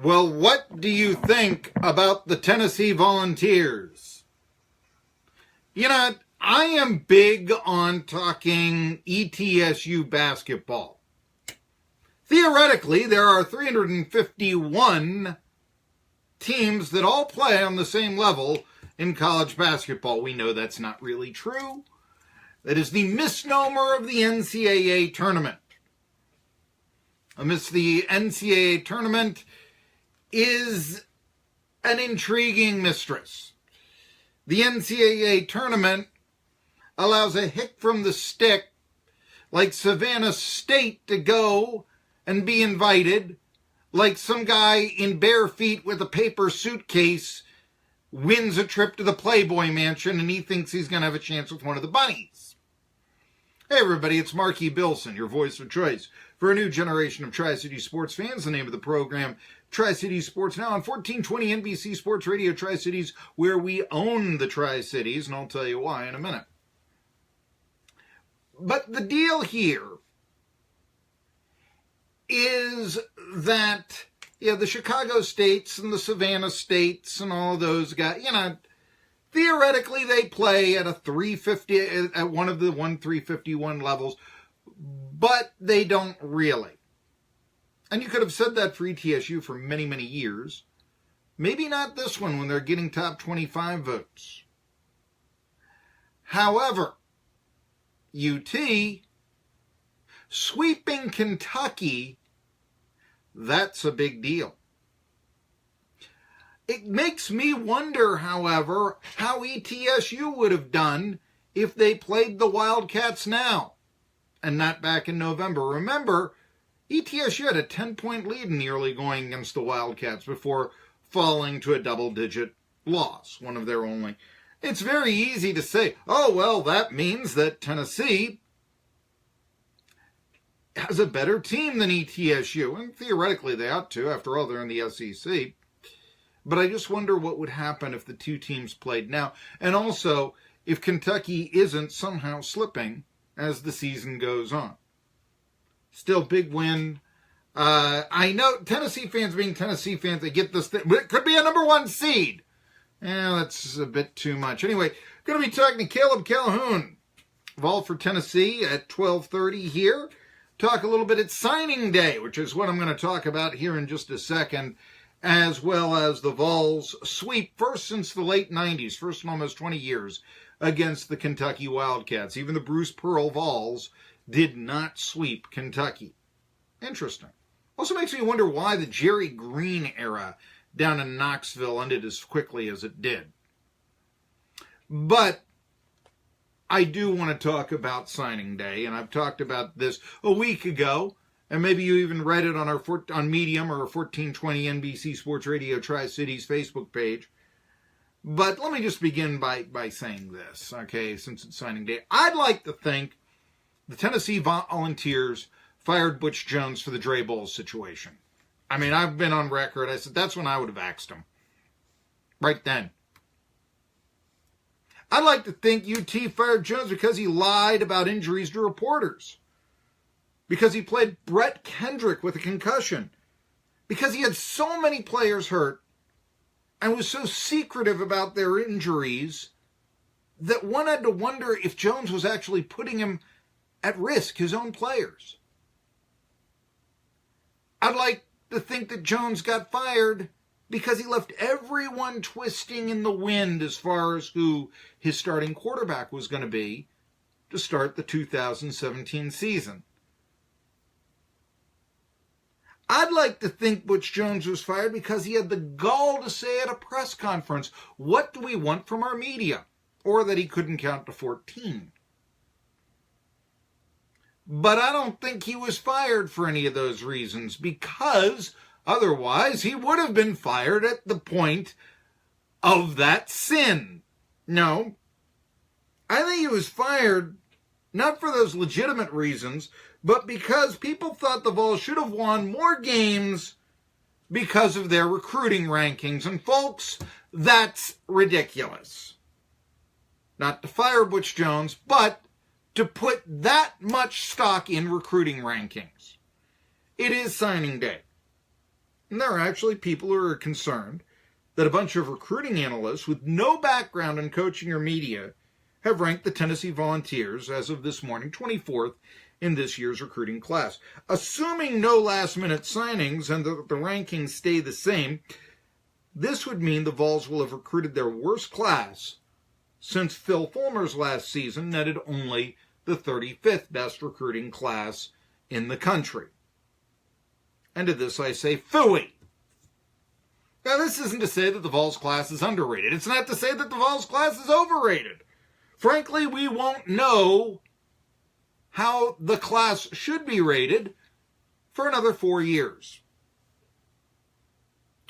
Well, what do you think about the Tennessee Volunteers? You know, I am big on talking ETSU basketball. Theoretically, there are 351 teams that all play on the same level in college basketball. We know that's not really true. That is the misnomer of the NCAA tournament. Amidst the NCAA tournament is an intriguing mistress. The NCAA tournament allows a hick from the stick like Savannah State to go and be invited, like some guy in bare feet with a paper suitcase wins a trip to the Playboy Mansion and he thinks he's going to have a chance with one of the bunnies. Hey everybody, it's Marky Billson, your voice of choice for a new generation of Tri-City sports fans. The name of the program, Tri-City Sports Now on 1420 NBC Sports Radio Tri-Cities, where we own the Tri-Cities, and I'll tell you why in a minute. But the deal here is that, the Chicago States and the Savannah States and all those guys, theoretically they play at a 350, at one of the 351 levels, but they don't really. And you could have said that for ETSU for many, many years. Maybe not this one when they're getting top 25 votes. However, UT sweeping Kentucky, that's a big deal. It makes me wonder, however, how ETSU would have done if they played the Wildcats now and not back in November. Remember, ETSU had a 10-point lead in the early going against the Wildcats before falling to a double-digit loss, one of their only. It's very easy to say, oh, well, that means that Tennessee has a better team than ETSU, and theoretically they ought to. After all, they're in the SEC. But I just wonder what would happen if the two teams played now, and also if Kentucky isn't somehow slipping as the season goes on. Still big win. I know Tennessee fans being Tennessee fans, they get this thing, but it could be a number one seed. That's a bit too much. Anyway, going to be talking to Caleb Calhoun, Vol for Tennessee at 12:30 here. Talk a little bit at signing day, which is what I'm going to talk about here in just a second, as well as the Vols sweep, first since the late 90s, first in almost 20 years, against the Kentucky Wildcats. Even the Bruce Pearl Vols did not sweep Kentucky. Interesting. Also makes me wonder why the Jerry Green era down in Knoxville ended as quickly as it did. But I do want to talk about signing day, and I've talked about this a week ago, and maybe you even read it on on Medium or our 1420 NBC Sports Radio Tri-Cities Facebook page. But let me just begin by saying this, okay, since it's signing day. I'd like to think the Tennessee Volunteers fired Butch Jones for the Dre Bowles situation. I mean, I've been on record. I said that's when I would have axed him. Right then. I'd like to think UT fired Jones because he lied about injuries to reporters. Because he played Brett Kendrick with a concussion. Because he had so many players hurt and was so secretive about their injuries that one had to wonder if Jones was actually putting him at risk, his own players. I'd like to think that Jones got fired because he left everyone twisting in the wind as far as who his starting quarterback was going to be to start the 2017 season. I'd like to think Butch Jones was fired because he had the gall to say at a press conference, what do we want from our media? Or that he couldn't count to 14. But I don't think he was fired for any of those reasons, because otherwise he would have been fired at the point of that sin. No, I think he was fired not for those legitimate reasons, but because people thought the Vols should have won more games because of their recruiting rankings. And folks, that's ridiculous. Not to fire Butch Jones, but to put that much stock in recruiting rankings. It is signing day. And there are actually people who are concerned that a bunch of recruiting analysts with no background in coaching or media have ranked the Tennessee Volunteers, as of this morning, 24th in this year's recruiting class. Assuming no last-minute signings and that the rankings stay the same, this would mean the Vols will have recruited their worst class since Phil Fulmer's last season netted only the 35th best recruiting class in the country. And to this I say, phooey. Now, this isn't to say that the Vols class is underrated. It's not to say that the Vols class is overrated. Frankly, we won't know how the class should be rated for another 4 years.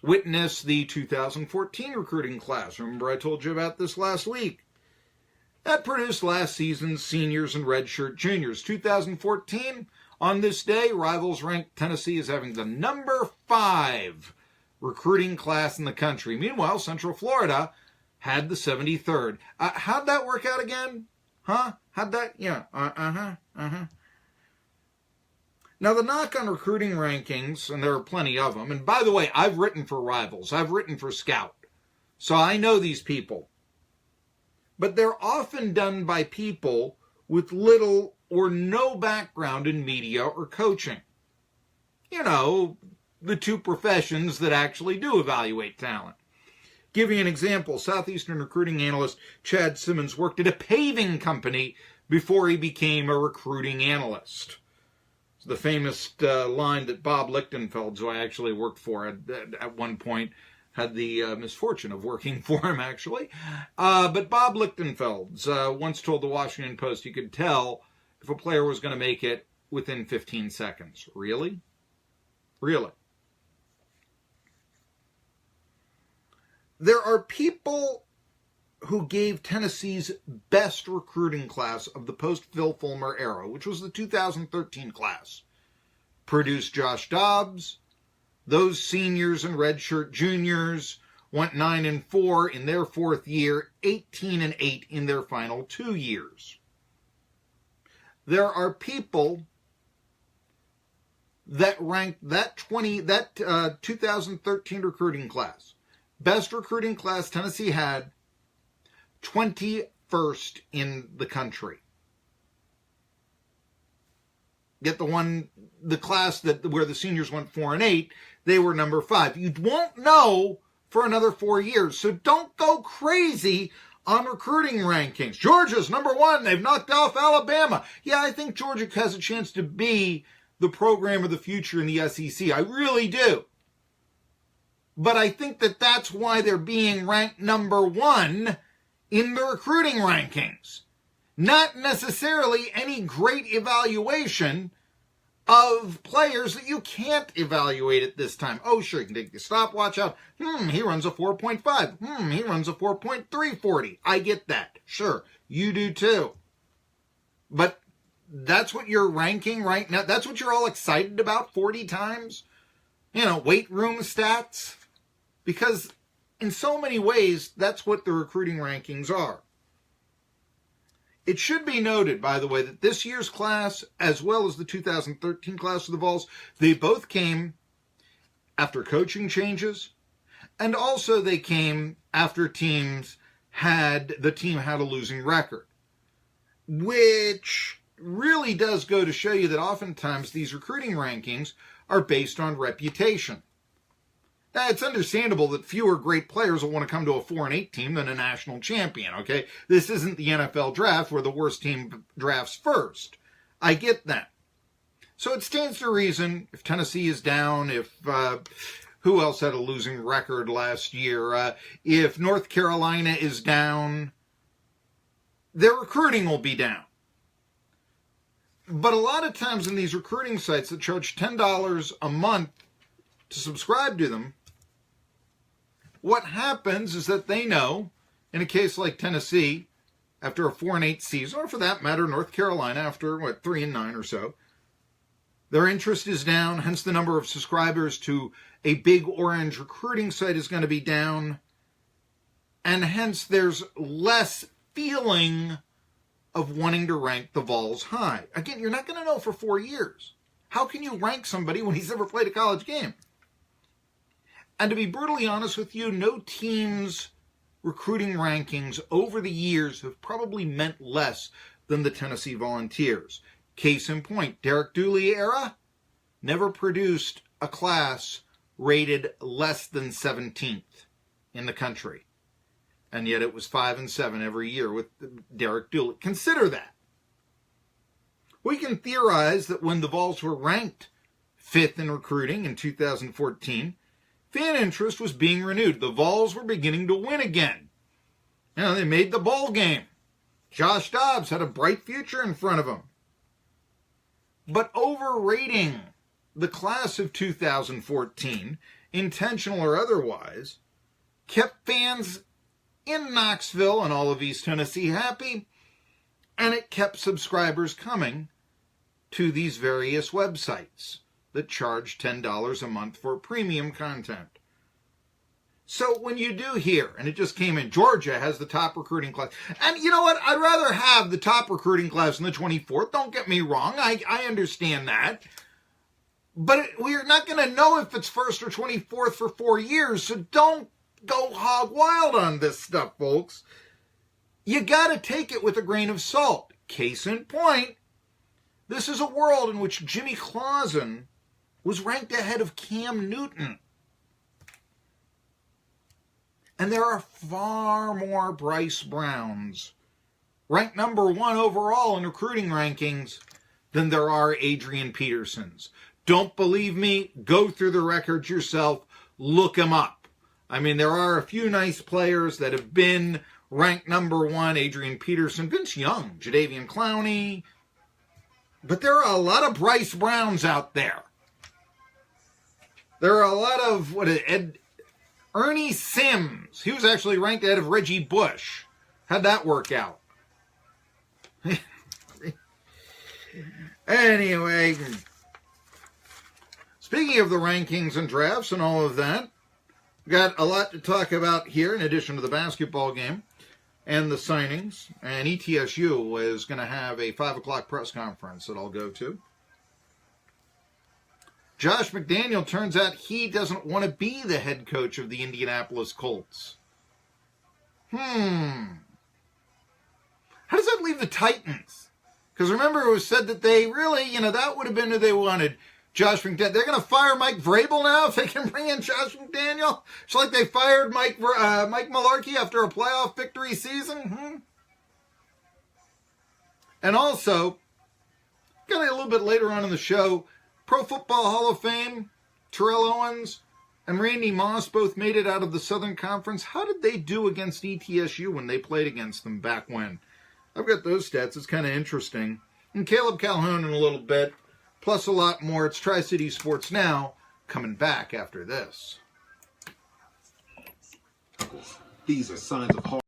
Witness the 2014 recruiting class. Remember I told you about this last week. That produced last season's seniors and redshirt juniors. 2014, on this day, Rivals ranked Tennessee as having the number 5 recruiting class in the country. Meanwhile, Central Florida had the 73rd. How'd that work out again? Huh? How'd that? Yeah. Now, the knock on recruiting rankings, and there are plenty of them, and by the way, I've written for Rivals. I've written for Scout. So I know these people. But they're often done by people with little or no background in media or coaching. You know, the two professions that actually do evaluate talent. Give you an example. Southeastern recruiting analyst Chad Simmons worked at a paving company before he became a recruiting analyst. It's the famous line that Bob Lichtenfeld, who I actually worked for at one point, had the misfortune of working for him, actually. But Bob Lichtenfeld once told the Washington Post you could tell if a player was going to make it within 15 seconds. Really? Really? There are people who gave Tennessee's best recruiting class of the post-Phil Fulmer era, which was the 2013 class, produced Josh Dobbs. Those seniors and redshirt juniors went 9-4 in their 4th year, 18-8 in their final 2 years. There are people that ranked that 2013 recruiting class, best recruiting class Tennessee had, 21st in the country. Yet the class where the seniors went 4-8, they were number 5. You won't know for another 4 years, so don't go crazy on recruiting rankings. Georgia's number 1. They've knocked off Alabama. Yeah, I think Georgia has a chance to be the program of the future in the SEC. I really do. But I think that that's why they're being ranked number 1 in the recruiting rankings. Not necessarily any great evaluation of players that you can't evaluate at this time. Oh, sure, you can take the stopwatch out. He runs a 4.5. He runs a 4.340. I get that. Sure, you do too. But that's what you're ranking right now. That's what you're all excited about 40 times? You know, weight room stats? Because in so many ways, that's what the recruiting rankings are. It should be noted, by the way, that this year's class, as well as the 2013 class of the Vols, they both came after coaching changes, and also they came after the team had a losing record, which really does go to show you that oftentimes these recruiting rankings are based on reputation. Now, it's understandable that fewer great players will want to come to a 4-8 team than a national champion, okay? This isn't the NFL draft where the worst team drafts first. I get that. So it stands to reason if Tennessee is down, if who else had a losing record last year, if North Carolina is down, their recruiting will be down. But a lot of times in these recruiting sites that charge $10 a month to subscribe to them, what happens is that they know, in a case like Tennessee, after a 4-8 season, or for that matter, North Carolina after, 3-9 or so, their interest is down, hence the number of subscribers to a big orange recruiting site is going to be down, and hence there's less feeling of wanting to rank the Vols high. Again, you're not going to know for 4 years. How can you rank somebody when he's never played a college game? And to be brutally honest with you, no team's recruiting rankings over the years have probably meant less than the Tennessee Volunteers. Case in point, Derek Dooley era never produced a class rated less than 17th in the country. And yet it was 5 and 7 every year with Derek Dooley. Consider that. We can theorize that when the Vols were ranked 5th in recruiting in 2014, fan interest was being renewed. The Vols were beginning to win again. You know, they made the bowl game. Josh Dobbs had a bright future in front of him. But overrating the class of 2014, intentional or otherwise, kept fans in Knoxville and all of East Tennessee happy, and it kept subscribers coming to these various websites that charge $10 a month for premium content. So when you do hear, and it just came in, Georgia has the top recruiting class. And you know what? I'd rather have the top recruiting class in the 24th. Don't get me wrong. I understand that. But we're not going to know if it's 1st or 24th for 4 years. So don't go hog wild on this stuff, folks. You got to take it with a grain of salt. Case in point, this is a world in which Jimmy Clausen was ranked ahead of Cam Newton. And there are far more Bryce Browns ranked number 1 overall in recruiting rankings than there are Adrian Petersons. Don't believe me? Go through the records yourself. Look them up. I mean, there are a few nice players that have been ranked number 1. Adrian Peterson, Vince Young, Jadeveon Clowney. But there are a lot of Bryce Browns out there. There are a lot of, Ernie Sims. He was actually ranked ahead of Reggie Bush. How'd that work out? Anyway, speaking of the rankings and drafts and all of that, got a lot to talk about here in addition to the basketball game and the signings. And ETSU is going to have a 5 o'clock press conference that I'll go to. Josh McDaniel, turns out he doesn't want to be the head coach of the Indianapolis Colts. How does that leave the Titans? Because remember, it was said that they really, that would have been who they wanted. Josh McDaniel. They're going to fire Mike Vrabel now if they can bring in Josh McDaniel? It's like they fired Mike Mularkey after a playoff victory season? And also, got a little bit later on in the show, Pro Football Hall of Fame, Terrell Owens and Randy Moss both made it out of the Southern Conference. How did they do against ETSU when they played against them back when? I've got those stats. It's kind of interesting. And Caleb Calhoun in a little bit, plus a lot more. It's Tri-City Sports Now, coming back after this. These are signs of hard.